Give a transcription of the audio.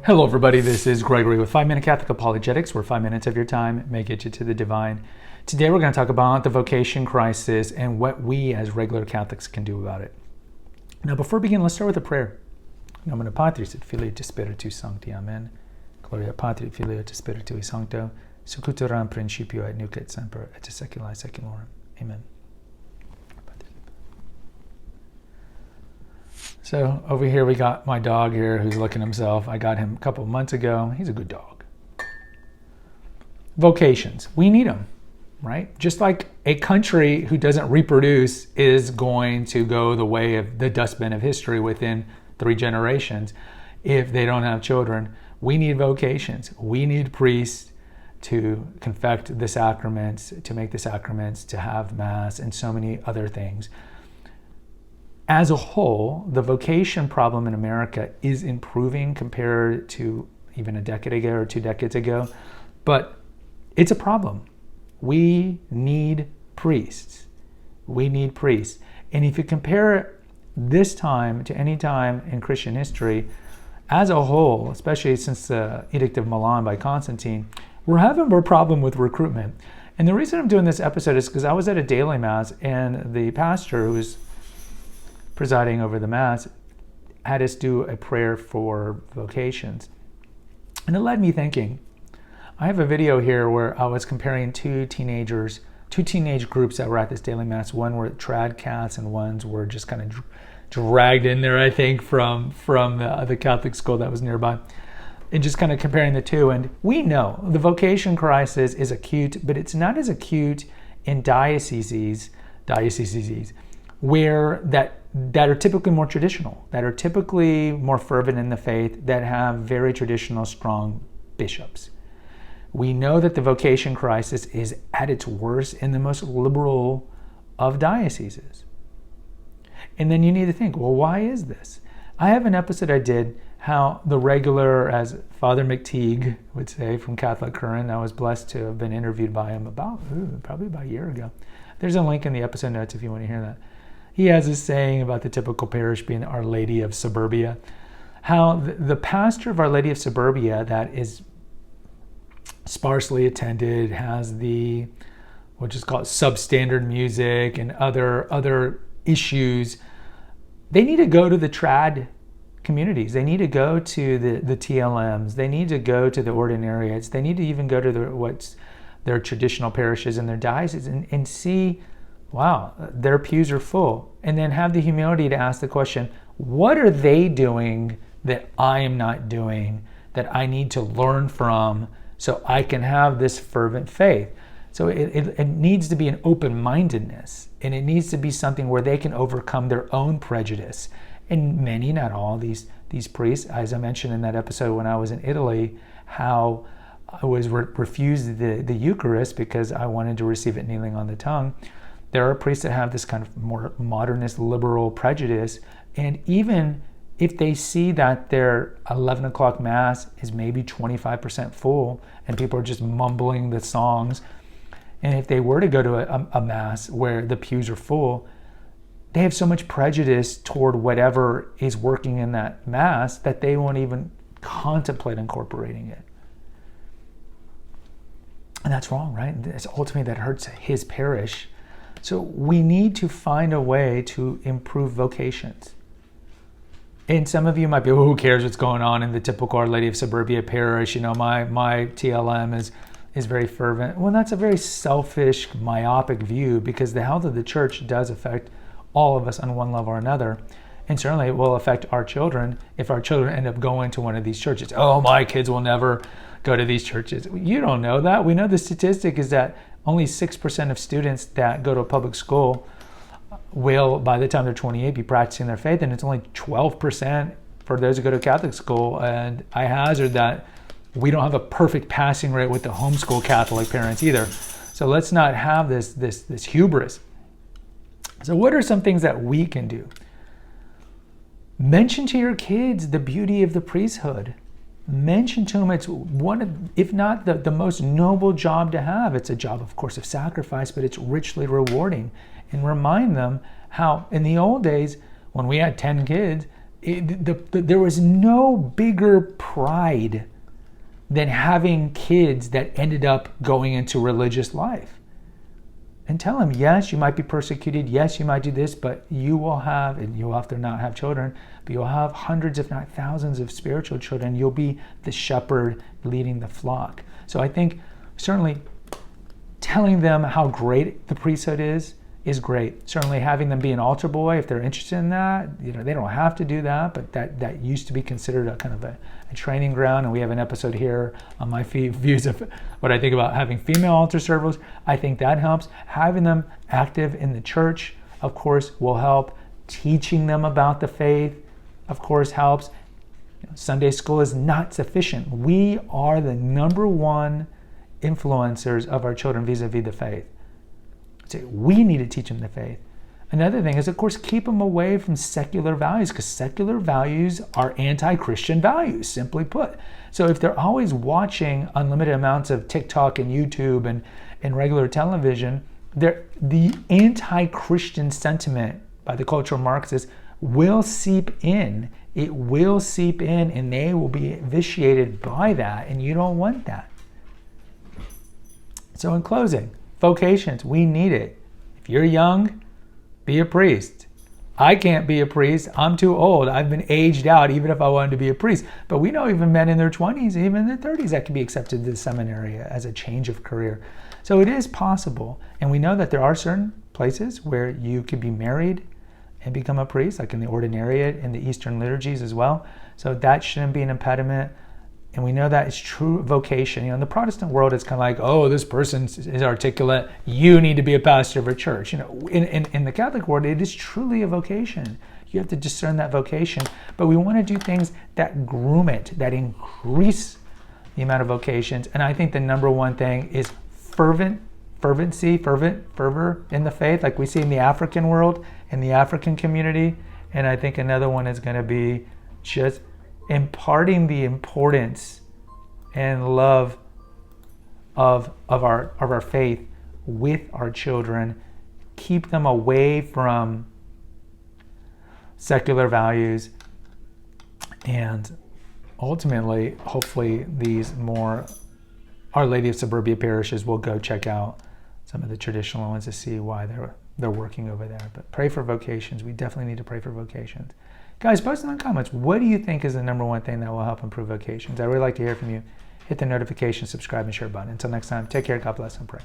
Hello everybody, this is Gregory with 5 Minute Catholic Apologetics, where 5 minutes of your time may get you to the divine. Today we're going to talk about the vocation crisis and what we as regular Catholics can do about it. Now before we begin, let's start with a prayer. In nomine Patris et Filii et Spiritus Sancti. Amen. Gloria Patri et Filii et Spiritui Sancto, sic ut era in principio et nunc et semper et saecula saeculorum. Amen. So over here we got my dog here who's licking himself. I got him a couple of months ago. He's a good dog. Vocations. We need them, right? Just like a country who doesn't reproduce is going to go the way of the dustbin of history within 3 generations if they don't have children. We need vocations. We need priests to confect the sacraments, to make the sacraments, to have Mass, and so many other things. As a whole, the vocation problem in America is improving compared to even a decade ago or 2 decades ago, but it's a problem. We need priests. We need priests. And if you compare this time to any time in Christian history, as a whole, especially since the Edict of Milan by Constantine, we're having a problem with recruitment. And the reason I'm doing this episode is because I was at a daily Mass and the pastor who was presiding over the Mass had us do a prayer for vocations. And it led me thinking. I have a video here where I was comparing two teenage groups that were at this daily Mass. One were trad cats and ones were just kind of dragged in there, I think, from the Catholic school that was nearby. And just kind of comparing the two. And we know the vocation crisis is acute, but it's not as acute in dioceses where that are typically more traditional, that are typically more fervent in the faith, that have very traditional, strong bishops. We know that the vocation crisis is at its worst in the most liberal of dioceses. And then you need to think, well, why is this? I have an episode I did how the regular, as Father McTeague would say from Catholic Current, I was blessed to have been interviewed by him probably about a year ago. There's a link in the episode notes if you want to hear that. He has a saying about the typical parish being Our Lady of Suburbia. How the pastor of Our Lady of Suburbia that is sparsely attended, has the, we'll just call it substandard music and other issues, they need to go to the trad communities. They need to go to the TLMs. They need to go to the ordinariates. They need to even go to what's their traditional parishes in their dioceses and see, wow, their pews are full. And then have the humility to ask the question, what are they doing that I am not doing, that I need to learn from so I can have this fervent faith? So it needs to be an open-mindedness, and it needs to be something where they can overcome their own prejudice. And many, not all, these priests, as I mentioned in that episode when I was in Italy, how I was refused the Eucharist because I wanted to receive it kneeling on the tongue. There are priests that have this kind of more modernist liberal prejudice, and even if they see that their 11 o'clock Mass is maybe 25% full and people are just mumbling the songs, and if they were to go to a Mass where the pews are full, they have so much prejudice toward whatever is working in that Mass that they won't even contemplate incorporating it. And that's wrong, right? It's ultimately that hurts his parish. So we need to find a way to improve vocations. And some of you might be, who cares what's going on in the typical Our Lady of Suburbia parish? You know, my TLM is very fervent. Well, that's a very selfish, myopic view, because the health of the church does affect all of us on one level or another. And certainly it will affect our children if our children end up going to one of these churches. Oh, my kids will never go to these churches. You don't know that. We know the statistic is that only 6% of students that go to a public school will, by the time they're 28, be practicing their faith, and it's only 12% for those who go to Catholic school. And I hazard that we don't have a perfect passing rate with the homeschool Catholic parents either. So let's not have this hubris. So what are some things that we can do? Mention to your kids the beauty of the priesthood. Mention to them it's one of, if not the most noble job to have. It's a job, of course, of sacrifice, but it's richly rewarding. And remind them how in the old days, when we had 10 kids, there was no bigger pride than having kids that ended up going into religious life. And tell them, yes, you might be persecuted. Yes, you might do this, but you will have, and you'll have to not have children, but you'll have hundreds, if not thousands of spiritual children. You'll be the shepherd leading the flock. So I think certainly telling them how great the priesthood is great. Certainly having them be an altar boy, if they're interested in that, they don't have to do that, but that used to be considered a kind of a training ground. And we have an episode here on my views of what I think about having female altar servers. I think that helps. Having them active in the church, of course, will help. Teaching them about the faith, of course, helps. Sunday school is not sufficient. We are the number one influencers of our children vis-a-vis the faith. So we need to teach them the faith. Another thing is, of course, keep them away from secular values, because secular values are anti-Christian values, simply put. So if they're always watching unlimited amounts of TikTok and YouTube and regular television, the anti-Christian sentiment by the cultural Marxists will seep in. It will seep in, and they will be vitiated by that, and you don't want that. So in closing, vocations, we need it. If you're young, be a priest. I can't be a priest. I'm too old. I've been aged out even if I wanted to be a priest. But we know even men in their 20s, even in their 30s, that can be accepted to the seminary as a change of career. So it is possible. And we know that there are certain places where you could be married and become a priest, like in the ordinariate and the Eastern liturgies as well. So that shouldn't be an impediment. And we know that it's true vocation. In the Protestant world, it's kind of like, oh, this person is articulate. You need to be a pastor of a church. In the Catholic world, it is truly a vocation. You have to discern that vocation. But we want to do things that groom it, that increase the amount of vocations. And I think the number one thing is fervor in the faith, like we see in the African world, in the African community. And I think another one is going to be just imparting the importance and love of our faith with our children. Keep them away from secular values, and ultimately, hopefully, these more Our Lady of Suburbia parishes will go check out some of the traditional ones to see why they're working over there. But pray for vocations. We definitely need to pray for vocations. Guys, post in the comments, what do you think is the number one thing that will help improve vocations? I'd really like to hear from you. Hit the notification, subscribe, and share button. Until next time, take care, God bless, and pray.